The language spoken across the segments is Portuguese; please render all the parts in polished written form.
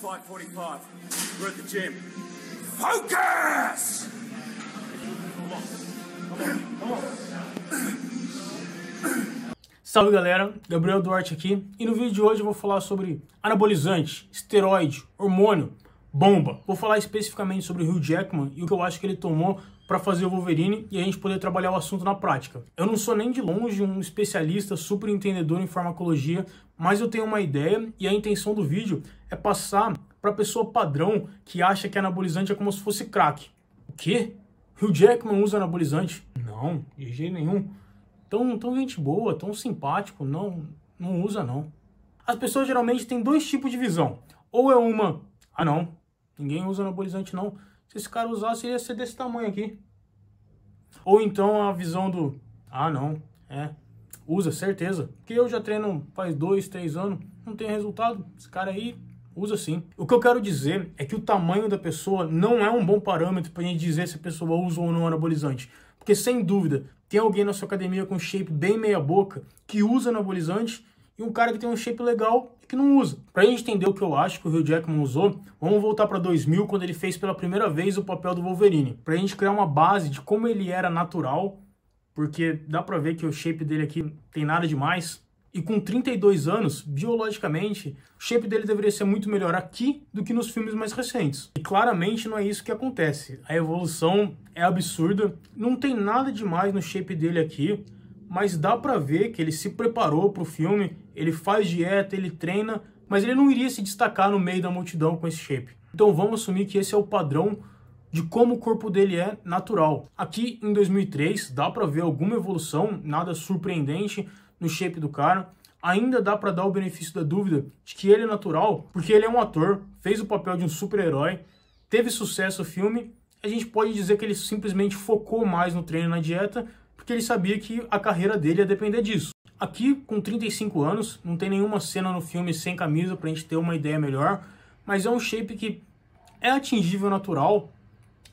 5:45. We're at the gym. Focus! Come on. Salve galera, Gabriel Duarte aqui, e no vídeo de hoje eu vou falar sobre anabolizante, esteroide, hormônio, bomba. Vou falar especificamente sobre o Hugh Jackman e o que eu acho que ele tomou para fazer o Wolverine e a gente poder trabalhar o assunto na prática. Eu não sou nem de longe um especialista super entendedor em farmacologia, mas eu tenho uma ideia e a intenção do vídeo é passar para a pessoa padrão que acha que anabolizante é como se fosse crack. O quê? Hugh Jackman usa anabolizante? Não, de jeito nenhum. Tão gente boa, tão simpático, não usa não. As pessoas geralmente têm dois tipos de visão. Ou é uma, não, ninguém usa anabolizante não. Se esse cara usasse, ele ia ser desse tamanho aqui. Ou então a visão do, não, usa, certeza. Porque eu já treino faz 2, 3 anos, não tem resultado. Esse cara aí usa sim. O que eu quero dizer é que o tamanho da pessoa não é um bom parâmetro pra gente dizer se a pessoa usa ou não anabolizante. Porque sem dúvida, tem alguém na sua academia com shape bem meia boca que usa anabolizante e um cara que tem um shape legal e que não usa. Pra gente entender o que eu acho que o Hugh Jackman usou, vamos voltar pra 2000, quando ele fez pela primeira vez o papel do Wolverine. Pra gente criar uma base de como ele era natural, porque dá pra ver que o shape dele aqui não tem nada demais. E com 32 anos, biologicamente, o shape dele deveria ser muito melhor aqui do que nos filmes mais recentes. E claramente não é isso que acontece. A evolução é absurda, não tem nada demais no shape dele aqui, mas dá pra ver que ele se preparou pro filme, ele faz dieta, ele treina, mas ele não iria se destacar no meio da multidão com esse shape. Então vamos assumir que esse é o padrão de como o corpo dele é natural. Aqui em 2003 dá pra ver alguma evolução, nada surpreendente no shape do cara. Ainda dá pra dar o benefício da dúvida de que ele é natural, porque ele é um ator, fez o papel de um super-herói, teve sucesso o filme. A gente pode dizer que ele simplesmente focou mais no treino e na dieta, porque ele sabia que a carreira dele ia depender disso. Aqui, com 35 anos, não tem nenhuma cena no filme sem camisa pra gente ter uma ideia melhor, mas é um shape que é atingível natural,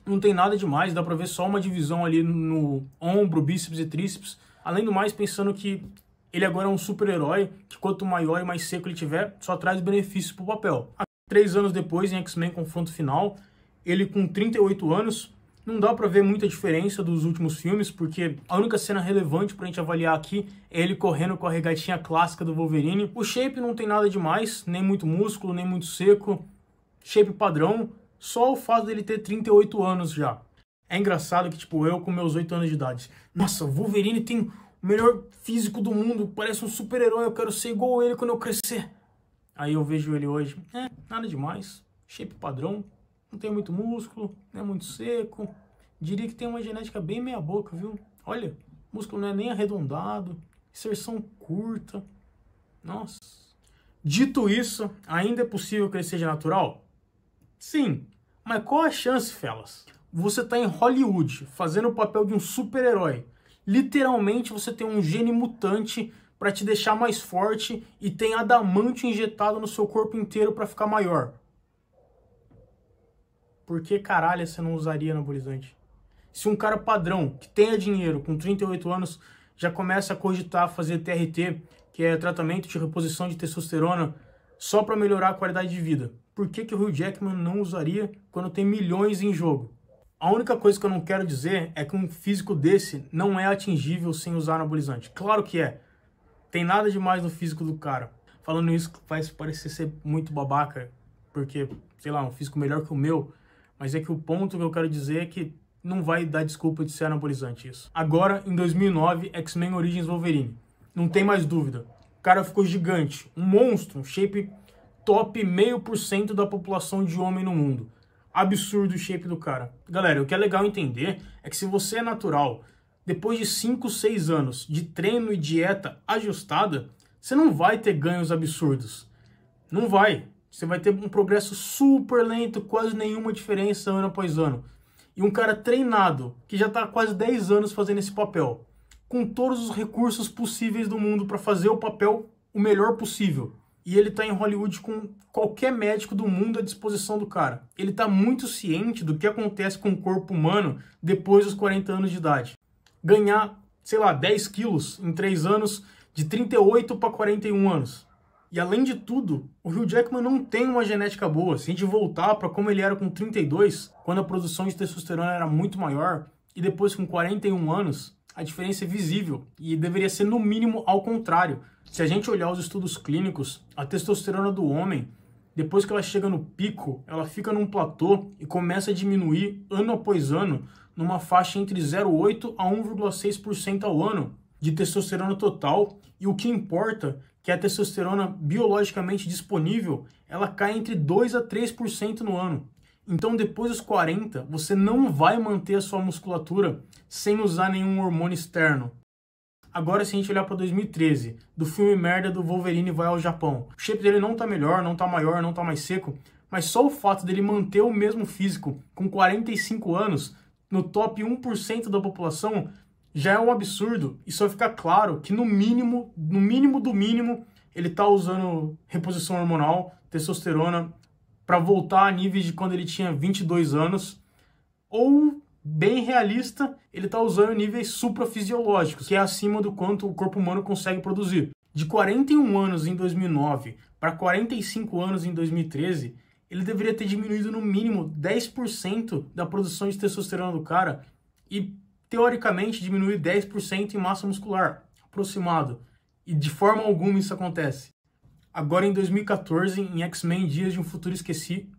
não tem nada demais, dá pra ver só uma divisão ali no ombro, bíceps e tríceps. Além do mais, pensando que ele agora é um super-herói, que quanto maior e mais seco ele tiver, só traz benefícios pro papel. 3 anos depois, em X-Men Confronto Final, ele com 38 anos, não dá pra ver muita diferença dos últimos filmes, porque a única cena relevante pra gente avaliar aqui é ele correndo com a regatinha clássica do Wolverine. O shape não tem nada demais, nem muito músculo, nem muito seco, shape padrão, só o fato dele ter 38 anos já. É engraçado que, tipo, eu com meus 8 anos de idade, nossa, o Wolverine tem o melhor físico do mundo, parece um super-herói, eu quero ser igual a ele quando eu crescer. Aí eu vejo ele hoje, nada demais, shape padrão, não tem muito músculo, não é muito seco, diria que tem uma genética bem meia boca, viu? Olha, o músculo não é nem arredondado, inserção curta, nossa. Dito isso, ainda é possível que ele seja natural? Sim, mas qual a chance, fellas? Você tá em Hollywood, fazendo o papel de um super-herói. Literalmente você tem um gene mutante para te deixar mais forte e tem adamantio injetado no seu corpo inteiro para ficar maior. Por que caralho você não usaria anabolizante? Se um cara padrão, que tenha dinheiro, com 38 anos, já começa a cogitar fazer TRT, que é tratamento de reposição de testosterona, só para melhorar a qualidade de vida, por que o Hugh Jackman não usaria quando tem milhões em jogo? A única coisa que eu não quero dizer é que um físico desse não é atingível sem usar anabolizante. Claro que é. Tem nada demais no físico do cara. Falando isso faz parecer ser muito babaca, porque, sei lá, um físico melhor que o meu. Mas é que o ponto que eu quero dizer é que não vai dar desculpa de ser anabolizante isso. Agora, em 2009, X-Men Origins Wolverine. Não tem mais dúvida. O cara ficou gigante. Um monstro, um shape top 0,5% da população de homem no mundo. Absurdo o shape do cara. Galera, o que é legal entender é que se você é natural, depois de 5, 6 anos de treino e dieta ajustada, você não vai ter ganhos absurdos. Não vai. Você vai ter um progresso super lento, quase nenhuma diferença ano após ano. E um cara treinado, que já está há quase 10 anos fazendo esse papel, com todos os recursos possíveis do mundo para fazer o papel o melhor possível. E ele tá em Hollywood com qualquer médico do mundo à disposição do cara. Ele tá muito ciente do que acontece com o corpo humano depois dos 40 anos de idade. Ganhar, sei lá, 10 quilos em 3 anos, de 38 para 41 anos. E além de tudo, o Hugh Jackman não tem uma genética boa. Se a gente voltar para como ele era com 32, quando a produção de testosterona era muito maior, e depois com 41 anos, a diferença é visível e deveria ser no mínimo ao contrário. Se a gente olhar os estudos clínicos, a testosterona do homem, depois que ela chega no pico, ela fica num platô e começa a diminuir ano após ano, numa faixa entre 0,8% a 1,6% ao ano de testosterona total. E o que importa é que a testosterona biologicamente disponível, ela cai entre 2% a 3% no ano. Então, depois dos 40, você não vai manter a sua musculatura sem usar nenhum hormônio externo. Agora, se a gente olhar para 2013, do filme merda do Wolverine vai ao Japão, o shape dele não tá melhor, não tá maior, não tá mais seco, mas só o fato dele manter o mesmo físico com 45 anos, no top 1% da população, já é um absurdo. E só fica claro que no mínimo do mínimo, ele tá usando reposição hormonal, testosterona, para voltar a níveis de quando ele tinha 22 anos, ou, bem realista, ele está usando níveis suprafisiológicos, que é acima do quanto o corpo humano consegue produzir. De 41 anos em 2009 para 45 anos em 2013, ele deveria ter diminuído no mínimo 10% da produção de testosterona do cara e, teoricamente, diminuir 10% em massa muscular, aproximado. E de forma alguma isso acontece. Agora, em 2014, em X-Men Dias de um Futuro Esquecível.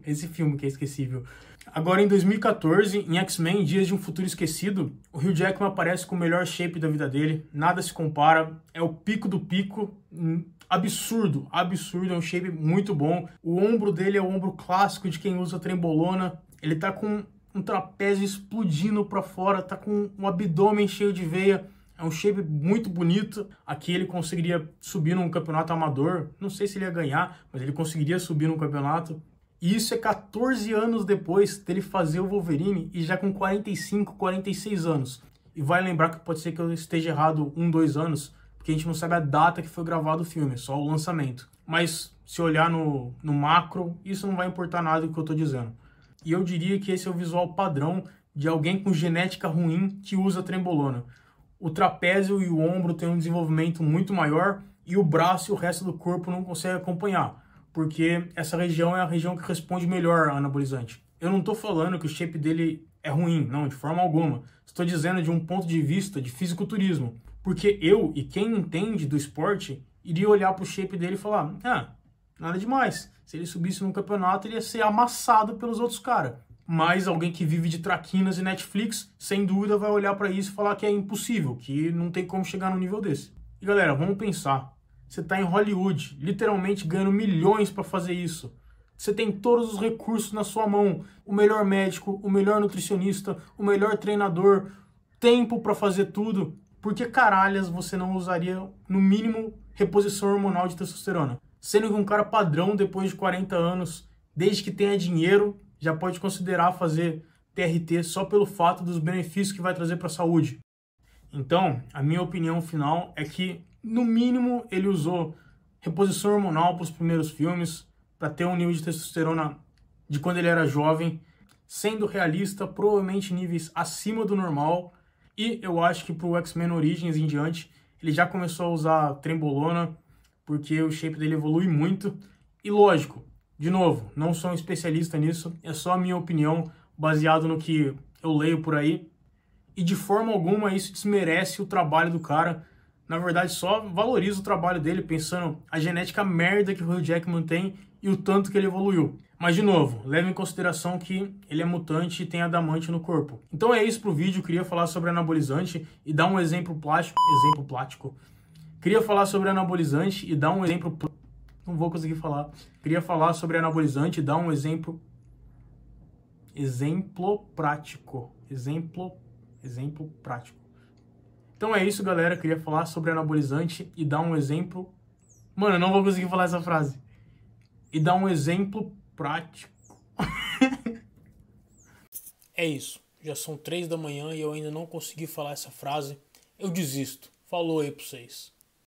Esse filme que é esquecível. Agora, em 2014, em X-Men Dias de um Futuro Esquecido, o Hugh Jackman aparece com o melhor shape da vida dele. Nada se compara. É o pico do pico. Absurdo. É um shape muito bom. O ombro dele é o ombro clássico de quem usa trembolona. Ele tá com um trapézio explodindo pra fora. Tá com um abdômen cheio de veia. É um shape muito bonito. Aqui ele conseguiria subir num campeonato amador. Não sei se ele ia ganhar, mas ele conseguiria subir num campeonato. E isso é 14 anos depois dele fazer o Wolverine e já com 45, 46 anos. E vai lembrar que pode ser que eu esteja errado 1, 2 anos, porque a gente não sabe a data que foi gravado o filme, só o lançamento. Mas se olhar no macro, isso não vai importar nada do que eu estou dizendo. E eu diria que esse é o visual padrão de alguém com genética ruim que usa trembolona. O trapézio e o ombro têm um desenvolvimento muito maior e o braço e o resto do corpo não conseguem acompanhar, porque essa região é a região que responde melhor ao anabolizante. Eu não estou falando que o shape dele é ruim, não, de forma alguma. Estou dizendo de um ponto de vista de fisiculturismo, porque eu e quem entende do esporte iria olhar para o shape dele e falar, nada demais. Se ele subisse num campeonato, ele ia ser amassado pelos outros caras. Mas alguém que vive de traquinas e Netflix, sem dúvida, vai olhar para isso e falar que é impossível, que não tem como chegar no nível desse. E galera, vamos pensar. Você está em Hollywood, literalmente ganhando milhões para fazer isso. Você tem todos os recursos na sua mão. O melhor médico, o melhor nutricionista, o melhor treinador, tempo para fazer tudo. Por que caralhas você não usaria, no mínimo, reposição hormonal de testosterona? Sendo que um cara padrão, depois de 40 anos, desde que tenha dinheiro, já pode considerar fazer TRT só pelo fato dos benefícios que vai trazer para a saúde. Então, a minha opinião final é que, no mínimo, ele usou reposição hormonal para os primeiros filmes, para ter um nível de testosterona de quando ele era jovem, sendo realista, provavelmente níveis acima do normal, e eu acho que para o X-Men Origins em diante, ele já começou a usar trembolona, porque o shape dele evolui muito, e lógico, de novo, não sou um especialista nisso, é só a minha opinião, baseado no que eu leio por aí. E de forma alguma isso desmerece o trabalho do cara. Na verdade, só valoriza o trabalho dele, pensando a genética merda que o Hugh Jackman tem e o tanto que ele evoluiu. Mas, de novo, leve em consideração que ele é mutante e tem adamante no corpo. Então é isso pro vídeo, queria falar sobre anabolizante e dar um exemplo plástico. Queria falar sobre anabolizante e dar um exemplo... Não vou conseguir falar. Queria falar sobre anabolizante e dar um exemplo prático. Exemplo prático. Então é isso, galera. Queria falar sobre anabolizante e dar um exemplo... Mano, eu não vou conseguir falar essa frase. E dar um exemplo prático. É isso. Já são 3 da manhã e eu ainda não consegui falar essa frase. Eu desisto. Falou aí pra vocês.